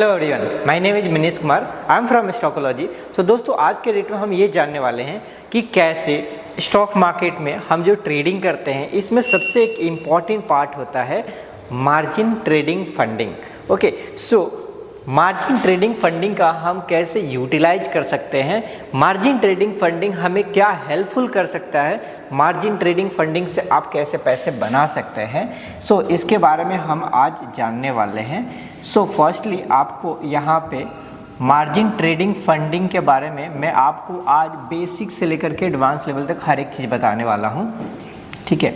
Hello everyone, my name is Manish Kumar. I am from Stockology. So दोस्तों, आज के date में हम ये जानने वाले हैं कि कैसे स्टॉक मार्केट में हम जो ट्रेडिंग करते हैं इसमें सबसे एक इम्पॉर्टेंट पार्ट होता है मार्जिन ट्रेडिंग फंडिंग। ओके, सो मार्जिन ट्रेडिंग फंडिंग का हम कैसे यूटिलाइज कर सकते हैं, मार्जिन ट्रेडिंग फंडिंग हमें क्या हेल्पफुल कर सकता है, मार्जिन ट्रेडिंग फंडिंग से आप कैसे पैसे बना सकते हैं। सो इसके बारे में हम आज जानने वाले हैं। सो फर्स्टली आपको यहाँ पे मार्जिन ट्रेडिंग फंडिंग के बारे में मैं आपको आज बेसिक से लेकर के एडवांस लेवल तक हर एक चीज़ बताने वाला हूँ, ठीक है।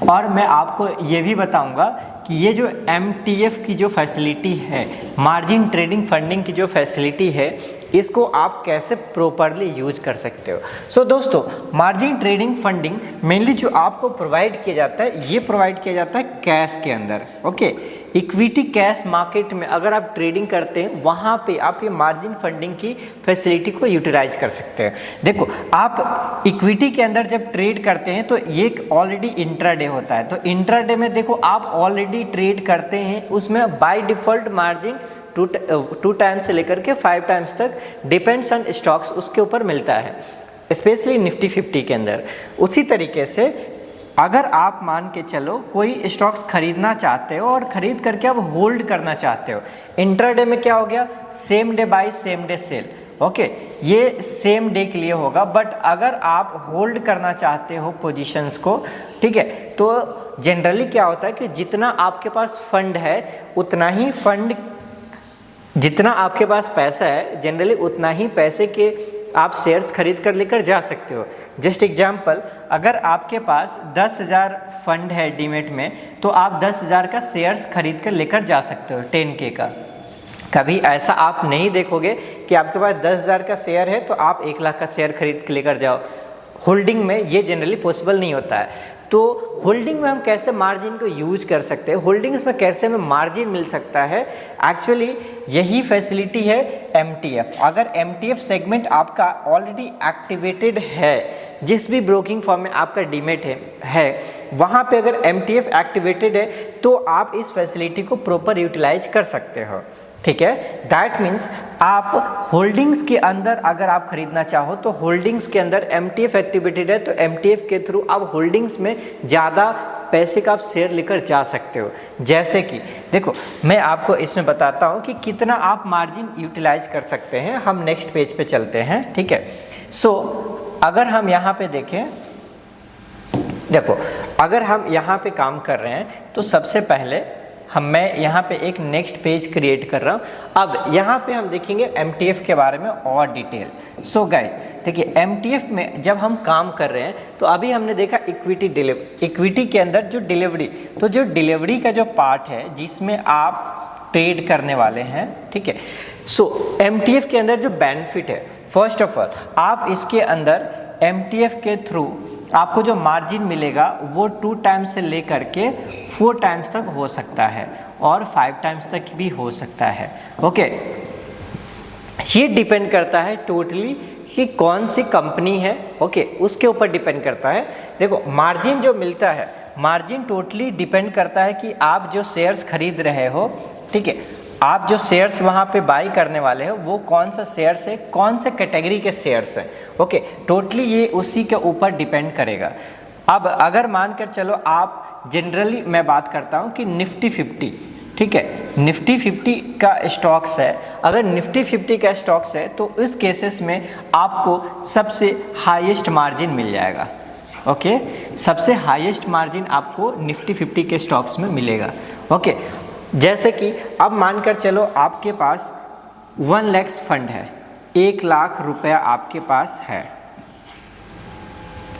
और मैं आपको ये भी बताऊंगा कि ये जो MTF की जो फैसिलिटी है, मार्जिन ट्रेडिंग फंडिंग की जो फैसिलिटी है, इसको आप कैसे प्रॉपरली यूज कर सकते हो। सो दोस्तों, मार्जिन ट्रेडिंग फंडिंग मेनली जो आपको प्रोवाइड किया जाता है, ये प्रोवाइड किया जाता है कैश के अंदर। ओके, इक्विटी कैश मार्केट में अगर आप ट्रेडिंग करते हैं, वहाँ पे आप ये मार्जिन फंडिंग की फैसिलिटी को यूटिलाइज कर सकते हैं। देखो, आप इक्विटी के अंदर जब ट्रेड करते हैं तो ये ऑलरेडी इंट्राडे होता है। तो इंट्राडे में देखो, आप ऑलरेडी ट्रेड करते हैं, उसमें by default margin two times से लेकर के 5 टाइम्स तक डिपेंड्स ऑन स्टॉक्स उसके ऊपर मिलता है, स्पेशली निफ्टी 50 के अंदर। उसी तरीके से अगर आप मान के चलो कोई स्टॉक्स खरीदना चाहते हो और खरीद करके आप होल्ड करना चाहते हो, इंट्राडे में क्या हो गया, same day by same day sale. Okay, ये सेम डे के लिए होगा, बट अगर आप होल्ड करना चाहते हो पोजीशंस को, ठीक है, तो जनरली क्या होता है कि जितना आपके पास फंड है उतना ही फंड, जितना आपके पास पैसा है जनरली उतना ही पैसे के आप शेयर्स खरीद कर लेकर जा सकते हो। जस्ट एग्जांपल, अगर आपके पास 10,000 फंड है डीमेट में, तो आप 10,000 का शेयर्स खरीद कर लेकर जा सकते हो 10K का। कभी ऐसा आप नहीं देखोगे कि आपके पास 10,000 का शेयर है तो आप 1 लाख का शेयर खरीद के लेकर जाओ। होल्डिंग में ये जनरली पॉसिबल नहीं होता है। तो होल्डिंग में हम कैसे मार्जिन को यूज कर सकते हैं, होल्डिंग्स में कैसे हमें मार्जिन मिल सकता है, एक्चुअली यही फैसिलिटी है MTF। अगर MTF सेगमेंट आपका ऑलरेडी एक्टिवेटेड है, जिस भी ब्रोकिंग फर्म में आपका डीमेट है वहाँ पे अगर MTF एक्टिवेटेड है तो आप इस फैसिलिटी को प्रॉपर यूटिलाइज कर सकते हो, ठीक है। दैट मीन्स आप होल्डिंग्स के अंदर अगर आप खरीदना चाहो तो होल्डिंग्स के अंदर MTF एक्टिवेटेड है, तो MTF के थ्रू आप होल्डिंग्स में ज़्यादा पैसे का आप शेयर लेकर जा सकते हो। जैसे कि देखो, मैं आपको इसमें बताता हूँ कि कितना आप मार्जिन यूटिलाइज कर सकते हैं। हम नेक्स्ट पेज पे चलते हैं, ठीक है। सो अगर हम यहाँ पे देखें, देखो, अगर हम यहाँ पे काम कर रहे हैं तो सबसे पहले मैं यहाँ पे एक नेक्स्ट पेज क्रिएट कर रहा हूँ। अब यहाँ पे हम देखेंगे MTF के बारे में और डिटेल। सो गाइस, देखिए, MTF में जब हम काम कर रहे हैं तो अभी हमने देखा इक्विटी के अंदर जो डिलीवरी, तो जो डिलीवरी का जो पार्ट है जिसमें आप ट्रेड करने वाले हैं, ठीक है। सो MTF के अंदर जो बेनिफिट है, फर्स्ट ऑफ ऑल आप इसके अंदर MTF के थ्रू आपको जो मार्जिन मिलेगा वो 2 टाइम्स से लेकर के 4 टाइम्स तक हो सकता है और 5 टाइम्स तक भी हो सकता है। ओके, ये डिपेंड करता है टोटली कि कौन सी कंपनी है, ओके, उसके ऊपर डिपेंड करता है। देखो, मार्जिन जो मिलता है, मार्जिन टोटली डिपेंड करता है कि आप जो शेयर्स खरीद रहे हो, ठीक है, आप जो शेयर्स वहाँ पे बाई करने वाले हो वो कौन सा शेयर्स है, कौन से कैटेगरी के शेयर्स हैं। ओके, टोटली ये उसी के ऊपर डिपेंड करेगा। अब अगर मानकर चलो आप, जनरली मैं बात करता हूँ कि निफ्टी 50, ठीक है, निफ्टी 50 का स्टॉक्स है, अगर निफ्टी 50 का स्टॉक्स है तो इस केसेस में आपको सबसे हाईएस्ट मार्जिन मिल जाएगा। ओके, सबसे हाईएस्ट मार्जिन आपको निफ्टी 50 के स्टॉक्स में मिलेगा। ओके, जैसे कि अब मानकर चलो आपके पास 1 लाख फंड है, 1 लाख रुपया आपके पास है,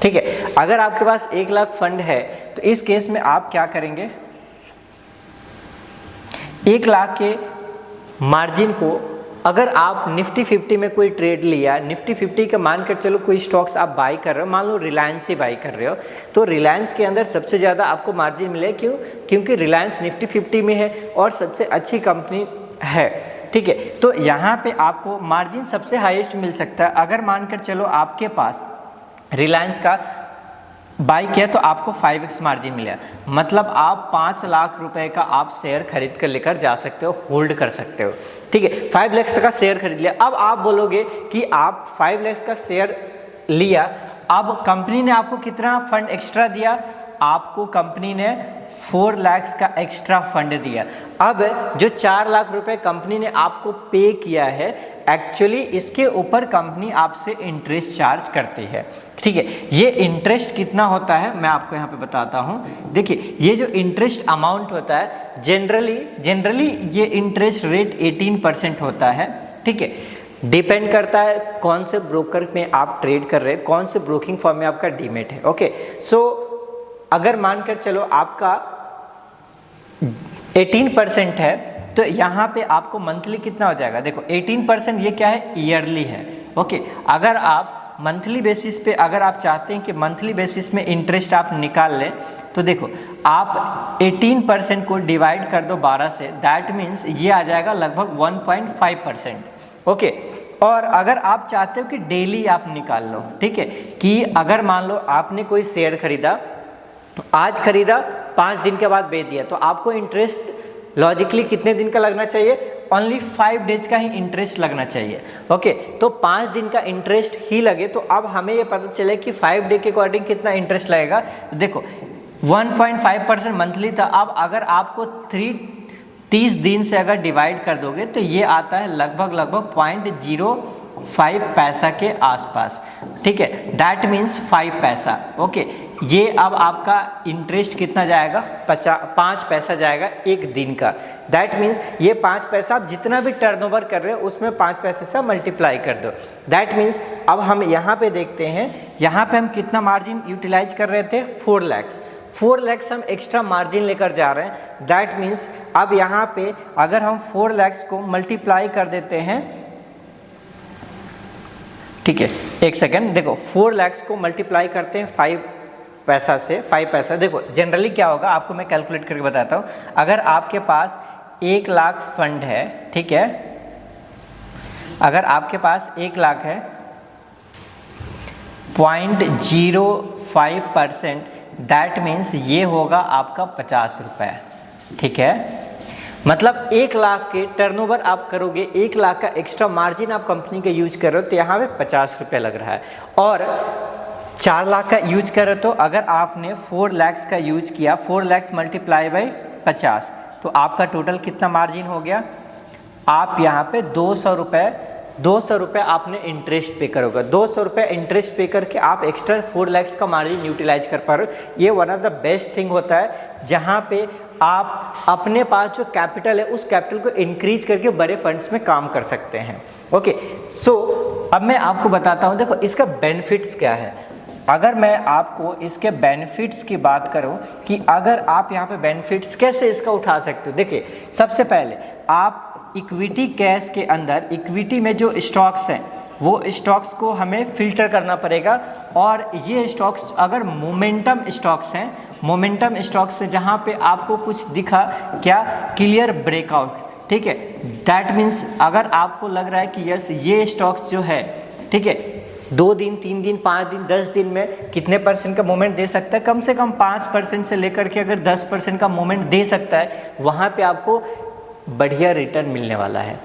ठीक है। अगर आपके पास 1 लाख फंड है तो इस केस में आप क्या करेंगे, 1 लाख के मार्जिन को, अगर आप निफ्टी 50 में कोई ट्रेड लिया, निफ्टी 50 का मानकर चलो कोई स्टॉक्स आप बाई कर रहे हो, मान लो रिलायंस से बाई कर रहे हो, तो रिलायंस के अंदर सबसे ज़्यादा आपको मार्जिन मिले। क्यों? क्योंकि रिलायंस निफ्टी 50 में है और सबसे अच्छी कंपनी है, ठीक है। तो यहाँ पे आपको मार्जिन सबसे हाईएस्ट मिल सकता है। अगर मानकर चलो आपके पास रिलायंस का बाई किया तो आपको 5x मार्जिन मिला, मतलब आप 5 लाख रुपए का आप शेयर खरीद कर लेकर जा सकते हो, होल्ड कर सकते हो। ठीक है, 5 लाख का शेयर खरीद लिया। अब आप बोलोगे कि आप 5 लाख का शेयर लिया, अब कंपनी ने आपको कितना फंड एक्स्ट्रा दिया, आपको कंपनी ने 4 लाख का एक्स्ट्रा फंड दिया। अब जो 4 लाख रुपए कंपनी ने आपको पे किया है, एक्चुअली इसके ऊपर कंपनी आपसे इंटरेस्ट चार्ज करती है। ठीक है, ये इंटरेस्ट कितना होता है मैं आपको यहाँ पे बताता हूँ। देखिए, ये जो इंटरेस्ट अमाउंट होता है, जनरली ये इंटरेस्ट रेट 18% होता है। ठीक है, डिपेंड करता है कौन से ब्रोकर में आप ट्रेड कर रहे हैं, कौन से ब्रोकिंग फर्म में आपका डीमेट है। ओके, सो अगर मानकर चलो आपका 18% है, तो यहाँ पे आपको मंथली कितना हो जाएगा। देखो 18% ये क्या है, ईयरली है। ओके, अगर आप मंथली बेसिस पे अगर आप चाहते हैं कि मंथली बेसिस में इंटरेस्ट आप निकाल लें, तो देखो आप 18% को डिवाइड कर दो 12 से, दैट मीन्स ये आ जाएगा लगभग 1.5%। ओके, और अगर आप चाहते हो कि डेली आप निकाल लो, ठीक है, कि अगर मान लो आपने कोई शेयर खरीदा, आज खरीदा 5 दिन के बाद बेच दिया, तो आपको इंटरेस्ट लॉजिकली कितने दिन का लगना चाहिए, ओनली 5 डेज का ही इंटरेस्ट लगना चाहिए। ओके, तो 5 दिन का इंटरेस्ट ही लगे, तो अब हमें ये पता चले कि 5 डे के अकॉर्डिंग कितना इंटरेस्ट लगेगा। तो देखो 1.5% मंथली था, अब अगर आपको 30 दिन से अगर डिवाइड कर दोगे तो ये आता है लगभग 0.05 पैसा के आसपास। ठीक है, दैट मीन्स 5 पैसा। ओके, ये अब आपका इंटरेस्ट कितना जाएगा, 5 पैसा जाएगा एक दिन का। दैट मीन्स ये 5 पैसा आप जितना भी टर्नओवर कर रहे हो उसमें 5 पैसे से मल्टीप्लाई कर दो। दैट मीन्स अब हम यहाँ पे देखते हैं, यहाँ पे हम कितना मार्जिन यूटिलाइज कर रहे थे, 4 लाख हम एक्स्ट्रा मार्जिन लेकर जा रहे हैं। दैट मीन्स अब यहाँ पे अगर हम 4 लाख को मल्टीप्लाई कर देते हैं, ठीक है, एक सेकेंड, देखो 4 लाख को मल्टीप्लाई करते हैं 5 पैसा से, 5 पैसा। देखो जनरली क्या होगा, आपको मैं कैलकुलेट करके बताता हूँ। अगर आपके पास 1 लाख फंड है, ठीक है, अगर आपके पास 1 लाख है, 0.05%, दैट मीन्स ये होगा आपका 50 रुपये। ठीक है, मतलब 1 लाख के टर्नओवर आप करोगे, 1 लाख का एक्स्ट्रा मार्जिन आप कंपनी का यूज कर रहे हो, तो यहाँ पे 50 रुपये लग रहा है। और 4 लाख का यूज करो, तो अगर आपने 4 लाख का यूज किया, 4 लाख मल्टीप्लाई बाई 50, तो आपका टोटल कितना मार्जिन हो गया, आप यहाँ पे 200 रुपये आपने इंटरेस्ट पे करोगे। 200 रुपये इंटरेस्ट पे करके आप एक्स्ट्रा 4 लाख का मार्जिन यूटिलाइज कर पा रहे हो। ये one of the best thing होता है, जहाँ पे आप अपने पास जो कैपिटल है उस कैपिटल को इंक्रीज करके बड़े फंड्स में काम कर सकते हैं। ओके, सो अब मैं आपको बताता हूँ, देखो इसका बेनिफिट्स क्या है। अगर मैं आपको इसके बेनिफिट्स की बात करूं कि अगर आप यहाँ पे बेनिफिट्स कैसे इसका उठा सकते हो, देखिए सबसे पहले आप इक्विटी कैश के अंदर, इक्विटी में जो स्टॉक्स हैं वो स्टॉक्स को हमें फिल्टर करना पड़ेगा, और ये स्टॉक्स अगर मोमेंटम स्टॉक्स हैं, मोमेंटम स्टॉक्स से जहाँ पे आपको कुछ दिखा क्या, क्लियर ब्रेकआउट, ठीक है, दैट मीन्स अगर आपको लग रहा है कि यस ये स्टॉक्स जो है, ठीक है, 2 दिन 3 दिन 5 दिन 10 दिन में कितने % का मूवमेंट दे सकता है, कम से कम 5% से लेकर के अगर 10% का मूवमेंट दे सकता है, वहाँ पे आपको बढ़िया रिटर्न मिलने वाला है।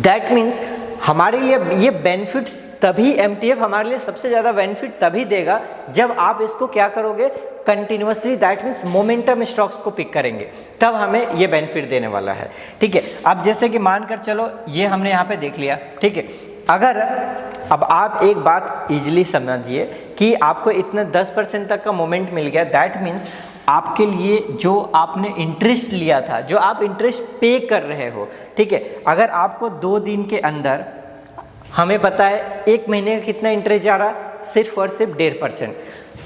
दैट मीन्स हमारे लिए ये बेनिफिट्स तभी, MTF हमारे लिए सबसे ज़्यादा बेनिफिट तभी देगा जब आप इसको क्या करोगे, continuously, that means momentum stocks को पिक करेंगे, तब हमें ये बेनिफिट देने वाला है। ठीक है, अब जैसे कि मानकर चलो ये हमने यहाँ पे देख लिया, ठीक है, अगर अब आप एक बात इजीली समझिए कि आपको इतना 10% तक का मोमेंट मिल गया, दैट मीन्स आपके लिए जो आपने इंटरेस्ट लिया था, जो आप इंटरेस्ट पे कर रहे हो, ठीक है, अगर आपको 2 दिन के अंदर, हमें पता है 1 महीने का कितना इंटरेस्ट जा रहा है, सिर्फ और सिर्फ 1.5%,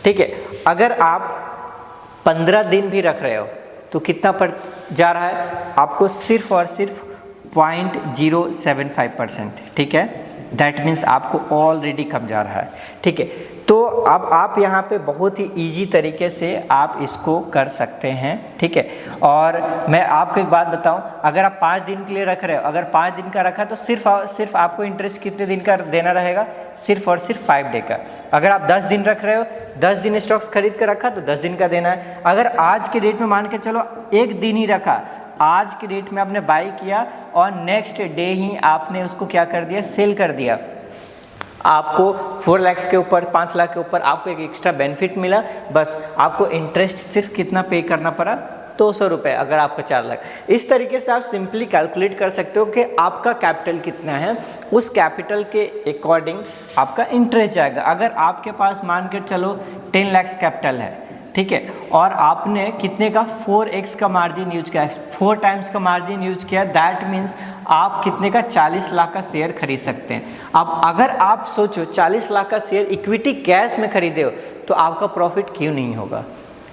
ठीक है, अगर आप 15 दिन भी रख रहे हो तो कितना पड़ जा रहा है आपको, सिर्फ और सिर्फ 0.075%, ठीक है, दैट मीन्स आपको ऑलरेडी कम जा रहा है। ठीक है, तो अब आप यहाँ पे बहुत ही इजी तरीके से आप इसको कर सकते हैं, ठीक है। और मैं आपको एक बात बताऊं, अगर आप 5 दिन के लिए रख रहे हो, अगर 5 दिन का रखा तो सिर्फ आपको इंटरेस्ट कितने दिन का देना रहेगा, सिर्फ और सिर्फ 5 डे का। अगर आप 10 दिन रख रहे हो, 10 दिन स्टॉक्स खरीद कर रखा तो 10 दिन का देना है। अगर आज के डेट में मान के चलो 1 दिन ही रखा, आज के डेट में आपने बाई किया और नेक्स्ट डे ही आपने उसको क्या कर दिया, सेल कर दिया, आपको 4 लाख के ऊपर, 5 लाख के ऊपर आपको एक एक्स्ट्रा बेनिफिट मिला। बस आपको इंटरेस्ट सिर्फ कितना पे करना पड़ा, 200 रुपये, अगर आपको 4 लाख। इस तरीके से आप सिंपली कैलकुलेट कर सकते हो कि आपका कैपिटल कितना है, उस कैपिटल के अकॉर्डिंग आपका इंटरेस्ट जाएगा। अगर आपके पास मान के चलो 10 लाख कैपिटल है, ठीक है, और आपने कितने का 4x का मार्जिन यूज किया, 4 टाइम्स का मार्जिन यूज किया, दैट मीन्स आप कितने का 40 लाख का शेयर खरीद सकते हैं। अब अगर आप सोचो 40 लाख का शेयर इक्विटी कैश में खरीदे हो तो आपका प्रॉफिट क्यों नहीं होगा,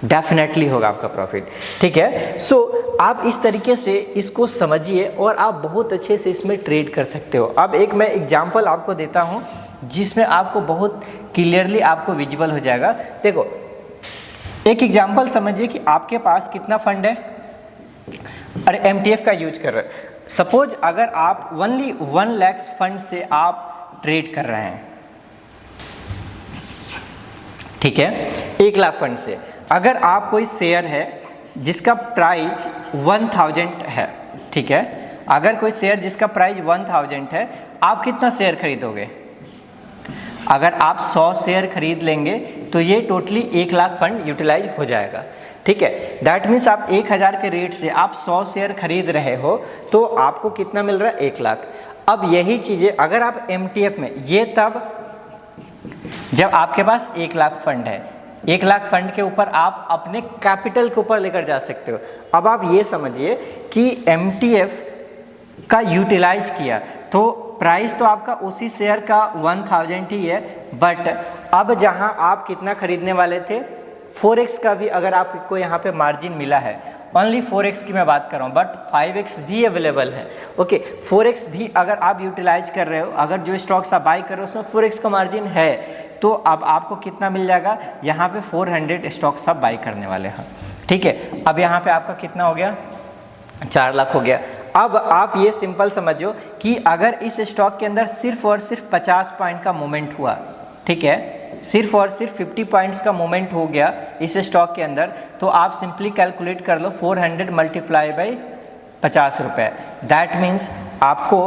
डेफिनेटली होगा आपका प्रॉफिट, ठीक है। सो आप इस तरीके से इसको समझिए और आप बहुत अच्छे से इसमें ट्रेड कर सकते हो। अब एक मैं एग्जांपल आपको देता हूँ जिसमें आपको बहुत क्लियरली आपको विजुअल हो जाएगा। देखो, एक एग्जांपल समझिए कि आपके पास कितना फंड है, अरे MTF का यूज कर रहे हैं। सपोज अगर आप ओनली 1 लाख फंड से आप ट्रेड कर रहे हैं, ठीक है, 1 लाख फंड से। अगर आप कोई शेयर है जिसका प्राइस 1000 है, ठीक है, अगर कोई शेयर जिसका प्राइस 1000 है, आप कितना शेयर खरीदोगे? अगर आप 100 शेयर खरीद लेंगे तो ये टोटली 1 लाख फंड यूटिलाइज हो जाएगा, ठीक है। दैट मीन्स आप 1000 के रेट से आप 100 शेयर खरीद रहे हो तो आपको कितना मिल रहा है, 1 लाख। अब यही चीज़ें अगर आप MTF में, ये तब जब आपके पास 1 लाख फंड है, 1 लाख फंड के ऊपर आप अपने कैपिटल के ऊपर लेकर जा सकते हो। अब आप ये समझिए कि MTF का यूटिलाइज किया तो प्राइस तो आपका उसी शेयर का 1000 ही है, बट अब जहां आप कितना खरीदने वाले थे, 4x का भी अगर आपको यहाँ पे मार्जिन मिला है, ओनली 4x की मैं बात कर रहा हूँ, बट 5x भी अवेलेबल है, ओके। 4x भी अगर आप यूटिलाइज कर रहे हो, अगर जो स्टॉक्स आप बाई कर रहे हो उसमें 4x का मार्जिन है, तो अब आपको कितना मिल जाएगा, यहाँ पे 400 स्टॉक्स आप बाई करने वाले हैं, ठीक है। अब यहाँ पे आपका कितना हो गया, 4 लाख हो गया। अब आप ये सिंपल समझो कि अगर इस स्टॉक के अंदर सिर्फ और सिर्फ 50 पॉइंट का मूवमेंट हुआ, ठीक है, सिर्फ और सिर्फ 50 पॉइंट्स का मूवमेंट हो गया इस स्टॉक के अंदर, तो आप सिंपली कैलकुलेट कर लो 400 मल्टीप्लाई बाई 50 रुपये, दैट मीन्स आपको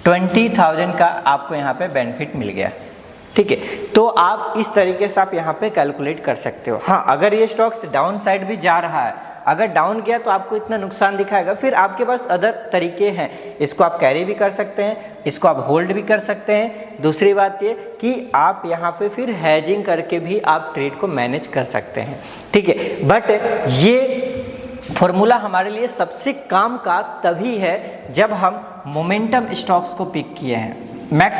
20,000 का आपको यहाँ पे बेनिफिट मिल गया, ठीक है। तो आप इस तरीके से आप यहाँ पे कैलकुलेट कर सकते हो। हाँ, अगर ये स्टॉक्स डाउन साइड भी जा रहा है, अगर डाउन गया तो आपको इतना नुकसान दिखाएगा, फिर आपके पास अदर तरीके हैं, इसको आप कैरी भी कर सकते हैं, इसको आप होल्ड भी कर सकते हैं। दूसरी बात ये कि आप यहाँ पे फिर हैजिंग करके भी आप ट्रेड को मैनेज कर सकते हैं, ठीक है। बट ये फॉर्मूला हमारे लिए सबसे काम का तभी है जब हम मोमेंटम स्टॉक्स को पिक किए हैं। मैक्स